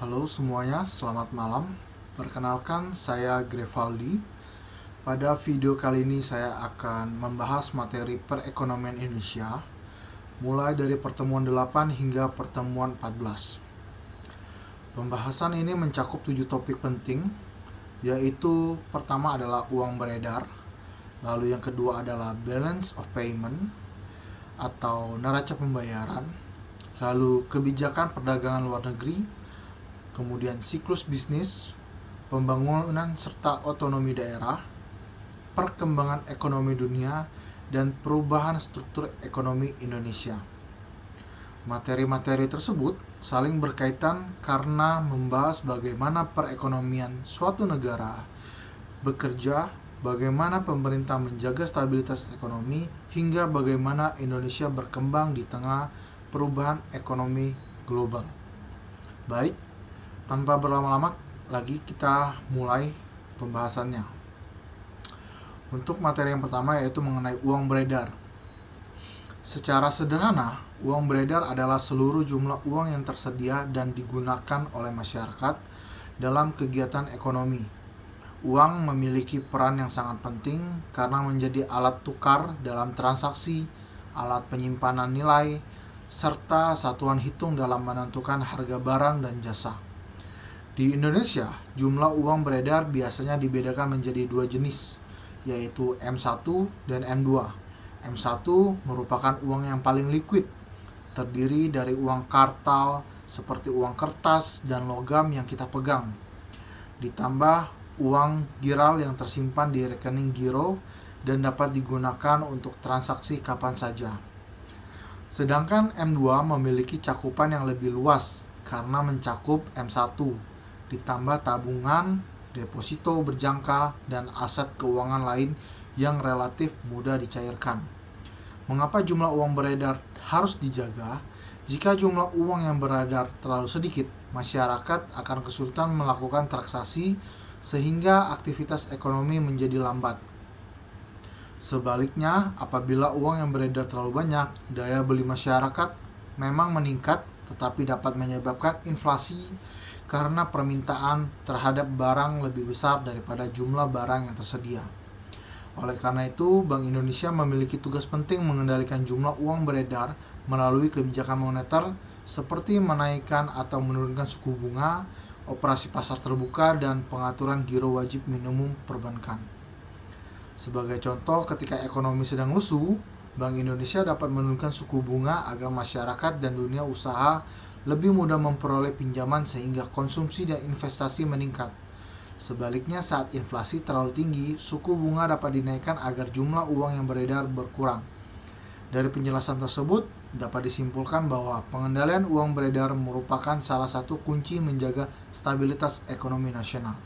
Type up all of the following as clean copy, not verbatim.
Halo semuanya, selamat malam. Perkenalkan, saya Grevaldi. Pada video kali ini saya akan membahas materi perekonomian Indonesia, mulai dari pertemuan 8 hingga pertemuan 14. Pembahasan ini mencakup 7 topik penting, yaitu pertama adalah uang beredar, lalu yang kedua adalah balance of payment atau neraca pembayaran, lalu kebijakan perdagangan luar negeri, kemudian siklus bisnis, pembangunan serta otonomi daerah, perkembangan ekonomi dunia, dan perubahan struktur ekonomi Indonesia. Materi-materi tersebut saling berkaitan karena membahas bagaimana perekonomian suatu negara bekerja, bagaimana pemerintah menjaga stabilitas ekonomi, hingga bagaimana Indonesia berkembang di tengah perubahan ekonomi global. Baik, tanpa berlama-lama lagi kita mulai pembahasannya. Untuk materi yang pertama yaitu mengenai uang beredar. Secara sederhana, uang beredar adalah seluruh jumlah uang yang tersedia dan digunakan oleh masyarakat dalam kegiatan ekonomi. Uang memiliki peran yang sangat penting karena menjadi alat tukar dalam transaksi, alat penyimpanan nilai, serta satuan hitung dalam menentukan harga barang dan jasa. Di Indonesia, jumlah uang beredar biasanya dibedakan menjadi dua jenis, yaitu M1 dan M2. M1 merupakan uang yang paling liquid, terdiri dari uang kartal seperti uang kertas dan logam yang kita pegang, ditambah uang giral yang tersimpan di rekening giro dan dapat digunakan untuk transaksi kapan saja. Sedangkan M2 memiliki cakupan yang lebih luas karena mencakup M1, ditambah tabungan, deposito berjangka, dan aset keuangan lain yang relatif mudah dicairkan. Mengapa jumlah uang beredar harus dijaga? Jika jumlah uang yang beredar terlalu sedikit, masyarakat akan kesulitan melakukan transaksi sehingga aktivitas ekonomi menjadi lambat. Sebaliknya, apabila uang yang beredar terlalu banyak, daya beli masyarakat memang meningkat tetapi dapat menyebabkan inflasi karena permintaan terhadap barang lebih besar daripada jumlah barang yang tersedia. Oleh karena itu, Bank Indonesia memiliki tugas penting mengendalikan jumlah uang beredar melalui kebijakan moneter seperti menaikkan atau menurunkan suku bunga, operasi pasar terbuka, dan pengaturan giro wajib minimum perbankan. Sebagai contoh, ketika ekonomi sedang lesu, Bank Indonesia dapat menurunkan suku bunga agar masyarakat dan dunia usaha lebih mudah memperoleh pinjaman sehingga konsumsi dan investasi meningkat. Sebaliknya, saat inflasi terlalu tinggi, suku bunga dapat dinaikkan agar jumlah uang yang beredar berkurang. Dari penjelasan tersebut, dapat disimpulkan bahwa pengendalian uang beredar merupakan salah satu kunci menjaga stabilitas ekonomi nasional.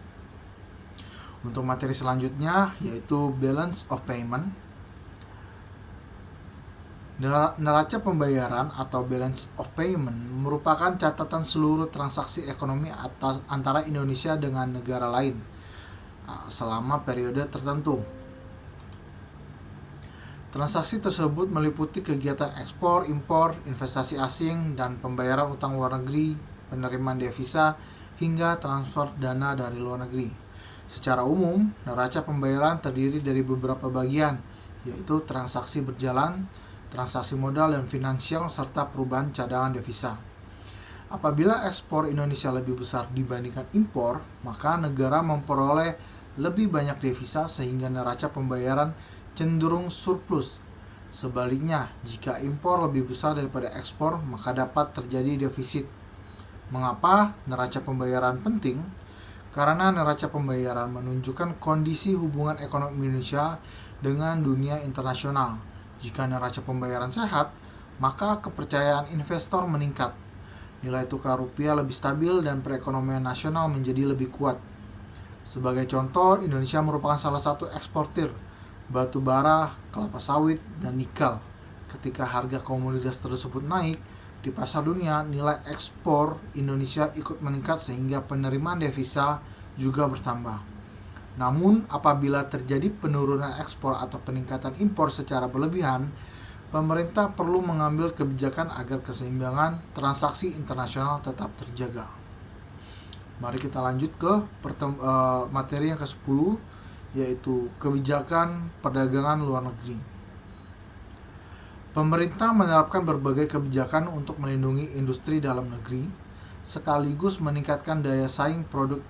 Untuk materi selanjutnya, yaitu balance of payment. Neraca pembayaran atau balance of payment merupakan catatan seluruh transaksi ekonomi antara Indonesia dengan negara lain selama periode tertentu. Transaksi tersebut meliputi kegiatan ekspor, impor, investasi asing, dan pembayaran utang luar negeri, penerimaan devisa, hingga transfer dana dari luar negeri. Secara umum, neraca pembayaran terdiri dari beberapa bagian, yaitu transaksi berjalan, transaksi modal dan finansial, serta perubahan cadangan devisa. Apabila ekspor Indonesia lebih besar dibandingkan impor, maka negara memperoleh lebih banyak devisa sehingga neraca pembayaran cenderung surplus. Sebaliknya, jika impor lebih besar daripada ekspor, maka dapat terjadi defisit. Mengapa neraca pembayaran penting? Karena neraca pembayaran menunjukkan kondisi hubungan ekonomi Indonesia dengan dunia internasional. Jika neraca pembayaran sehat, maka kepercayaan investor meningkat. Nilai tukar rupiah lebih stabil dan perekonomian nasional menjadi lebih kuat. Sebagai contoh, Indonesia merupakan salah satu eksportir batu bara, kelapa sawit, dan nikel. Ketika harga komoditas tersebut naik di pasar dunia, nilai ekspor Indonesia ikut meningkat sehingga penerimaan devisa juga bertambah. Namun, apabila terjadi penurunan ekspor atau peningkatan impor secara berlebihan, pemerintah perlu mengambil kebijakan agar keseimbangan transaksi internasional tetap terjaga. Mari kita lanjut ke materi yang ke-10, yaitu kebijakan perdagangan luar negeri. Pemerintah menerapkan berbagai kebijakan untuk melindungi industri dalam negeri, sekaligus meningkatkan daya saing produk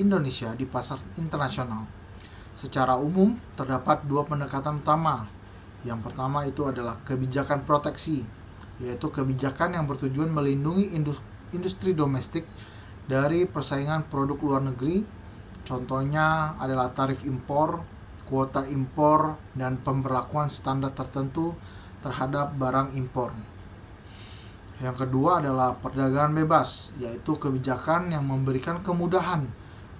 Indonesia di pasar internasional. Secara umum, terdapat dua pendekatan utama. Yang pertama itu adalah kebijakan proteksi, yaitu kebijakan yang bertujuan melindungi industri domestik dari persaingan produk luar negeri. Contohnya adalah tarif impor, kuota impor, dan pemberlakuan standar tertentu terhadap barang impor. Yang kedua adalah perdagangan bebas, yaitu kebijakan yang memberikan kemudahan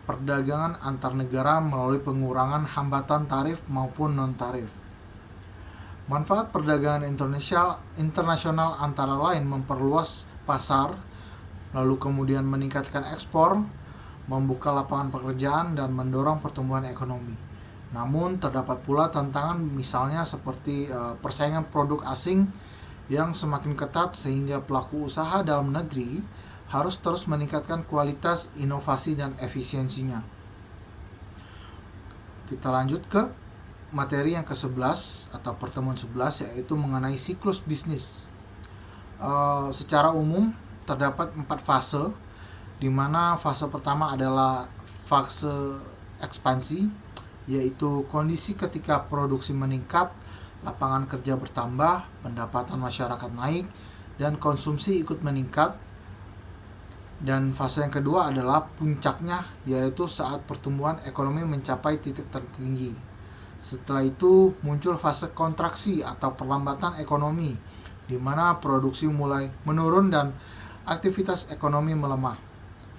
perdagangan antar negara melalui pengurangan hambatan tarif maupun non-tarif. Manfaat perdagangan internasional antara lain memperluas pasar, lalu kemudian meningkatkan ekspor, membuka lapangan pekerjaan, dan mendorong pertumbuhan ekonomi. Namun terdapat pula tantangan, misalnya seperti persaingan produk asing yang semakin ketat sehingga pelaku usaha dalam negeri harus terus meningkatkan kualitas, inovasi, dan efisiensinya. Kita lanjut ke materi yang ke-11 atau pertemuan 11, yaitu mengenai siklus bisnis. Secara umum terdapat 4 fase, di mana fase pertama adalah fase ekspansi, yaitu kondisi ketika produksi meningkat, lapangan kerja bertambah, pendapatan masyarakat naik, dan konsumsi ikut meningkat. Dan fase yang kedua adalah puncaknya, yaitu saat pertumbuhan ekonomi mencapai titik tertinggi. Setelah itu muncul fase kontraksi atau perlambatan ekonomi, di mana produksi mulai menurun dan aktivitas ekonomi melemah.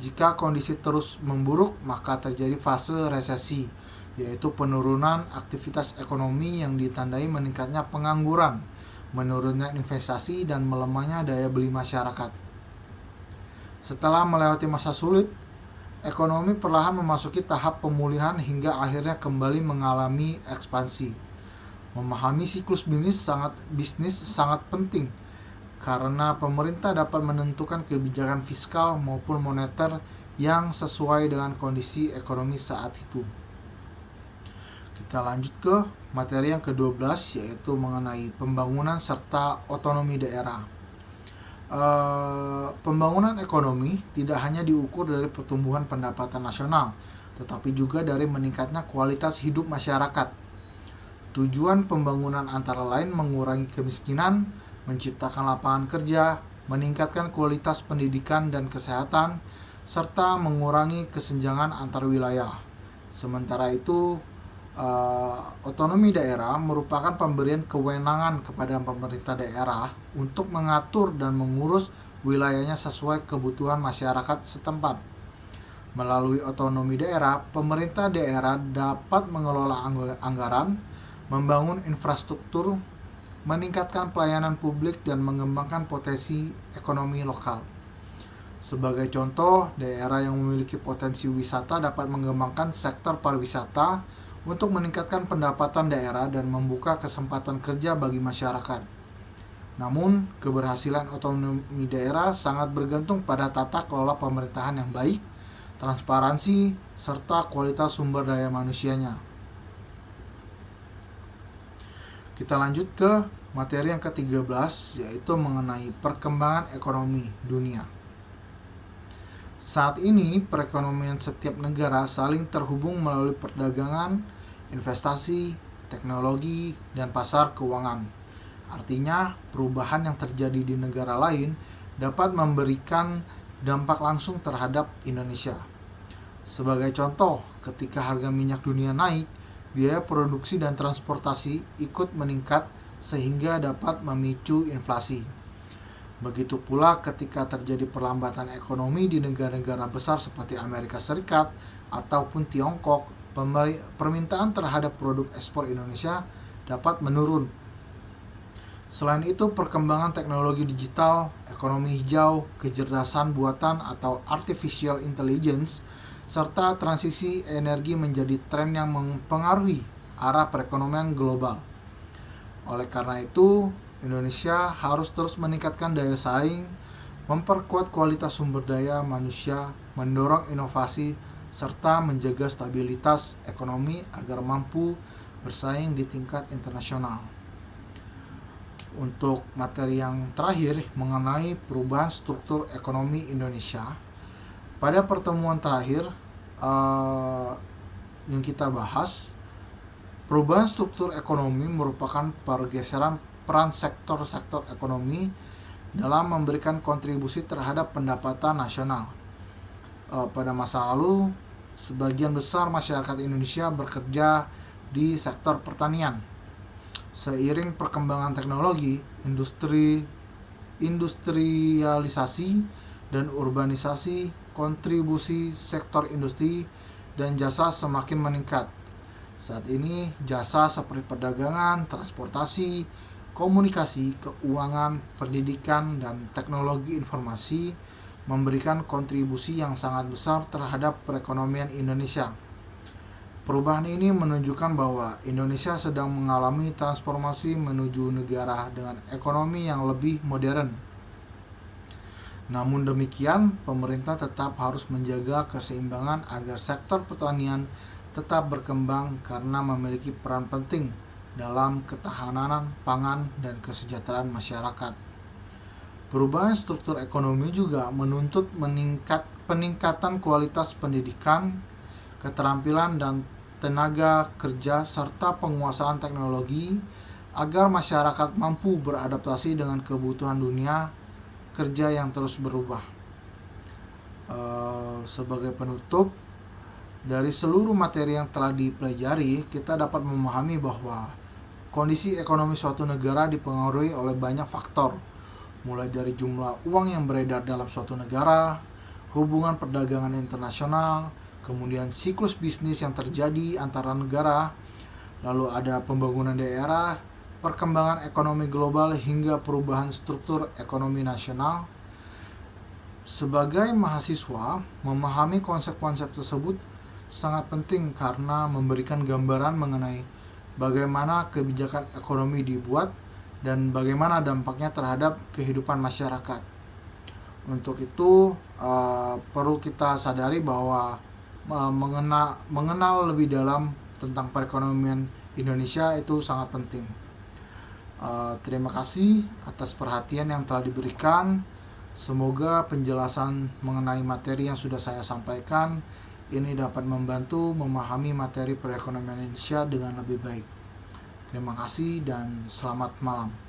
Jika kondisi terus memburuk, maka terjadi fase resesi, yaitu penurunan aktivitas ekonomi yang ditandai meningkatnya pengangguran, menurunnya investasi, dan melemahnya daya beli masyarakat. Setelah melewati masa sulit, ekonomi perlahan memasuki tahap pemulihan hingga akhirnya kembali mengalami ekspansi. Memahami siklus bisnis sangat penting, karena pemerintah dapat menentukan kebijakan fiskal maupun moneter yang sesuai dengan kondisi ekonomi saat itu. Kita lanjut ke materi yang ke-12, yaitu mengenai pembangunan serta otonomi daerah. Pembangunan ekonomi tidak hanya diukur dari pertumbuhan pendapatan nasional, tetapi juga dari meningkatnya kualitas hidup masyarakat. Tujuan pembangunan antara lain mengurangi kemiskinan, menciptakan lapangan kerja, meningkatkan kualitas pendidikan dan kesehatan, serta mengurangi kesenjangan antar wilayah. Sementara itu, otonomi daerah merupakan pemberian kewenangan kepada pemerintah daerah untuk mengatur dan mengurus wilayahnya sesuai kebutuhan masyarakat setempat. Melalui otonomi daerah, pemerintah daerah dapat mengelola anggaran, membangun infrastruktur, meningkatkan pelayanan publik, dan mengembangkan potensi ekonomi lokal. Sebagai contoh, daerah yang memiliki potensi wisata dapat mengembangkan sektor pariwisata untuk meningkatkan pendapatan daerah dan membuka kesempatan kerja bagi masyarakat. Namun, keberhasilan otonomi daerah sangat bergantung pada tata kelola pemerintahan yang baik, transparansi, serta kualitas sumber daya manusianya. Kita lanjut ke materi yang ke-13, yaitu mengenai perkembangan ekonomi dunia. Saat ini, perekonomian setiap negara saling terhubung melalui perdagangan, investasi, teknologi, dan pasar keuangan. Artinya, perubahan yang terjadi di negara lain dapat memberikan dampak langsung terhadap Indonesia. Sebagai contoh, ketika harga minyak dunia naik, biaya produksi dan transportasi ikut meningkat sehingga dapat memicu inflasi. Begitu pula ketika terjadi perlambatan ekonomi di negara-negara besar seperti Amerika Serikat ataupun Tiongkok, permintaan terhadap produk ekspor Indonesia dapat menurun. Selain itu, perkembangan teknologi digital, ekonomi hijau, kecerdasan buatan atau artificial intelligence, serta transisi energi menjadi tren yang mempengaruhi arah perekonomian global. Oleh karena itu, Indonesia harus terus meningkatkan daya saing, memperkuat kualitas sumber daya manusia, mendorong inovasi, serta menjaga stabilitas ekonomi agar mampu bersaing di tingkat internasional. Untuk materi yang terakhir mengenai perubahan struktur ekonomi Indonesia, pada pertemuan terakhir yang kita bahas, perubahan struktur ekonomi merupakan pergeseran peran sektor-sektor ekonomi dalam memberikan kontribusi terhadap pendapatan nasional. Pada masa lalu, sebagian besar masyarakat Indonesia bekerja di sektor pertanian. Seiring perkembangan teknologi, industrialisasi, dan urbanisasi, kontribusi sektor industri dan jasa semakin meningkat. Saat ini, jasa seperti perdagangan, transportasi, komunikasi, keuangan, pendidikan, dan teknologi informasi memberikan kontribusi yang sangat besar terhadap perekonomian Indonesia. Perubahan ini menunjukkan bahwa Indonesia sedang mengalami transformasi menuju negara dengan ekonomi yang lebih modern. Namun demikian, pemerintah tetap harus menjaga keseimbangan agar sektor pertanian tetap berkembang karena memiliki peran penting dalam ketahanan pangan dan kesejahteraan masyarakat. Perubahan struktur ekonomi juga menuntut peningkatan kualitas pendidikan, keterampilan dan tenaga kerja, serta penguasaan teknologi agar masyarakat mampu beradaptasi dengan kebutuhan dunia kerja yang terus berubah. Sebagai penutup, dari seluruh materi yang telah dipelajari, kita dapat memahami bahwa kondisi ekonomi suatu negara dipengaruhi oleh banyak faktor, mulai dari jumlah uang yang beredar dalam suatu negara, hubungan perdagangan internasional, kemudian siklus bisnis yang terjadi antara negara, lalu ada pembangunan daerah, perkembangan ekonomi global, hingga perubahan struktur ekonomi nasional. Sebagai mahasiswa, memahami konsep-konsep tersebut sangat penting karena memberikan gambaran mengenai bagaimana kebijakan ekonomi dibuat dan bagaimana dampaknya terhadap kehidupan masyarakat. Untuk itu, perlu kita sadari bahwa mengenal lebih dalam tentang perekonomian Indonesia itu sangat penting. Terima kasih atas perhatian yang telah diberikan. Semoga penjelasan mengenai materi yang sudah saya sampaikan ini dapat membantu memahami materi perekonomian Indonesia dengan lebih baik. Terima kasih dan selamat malam.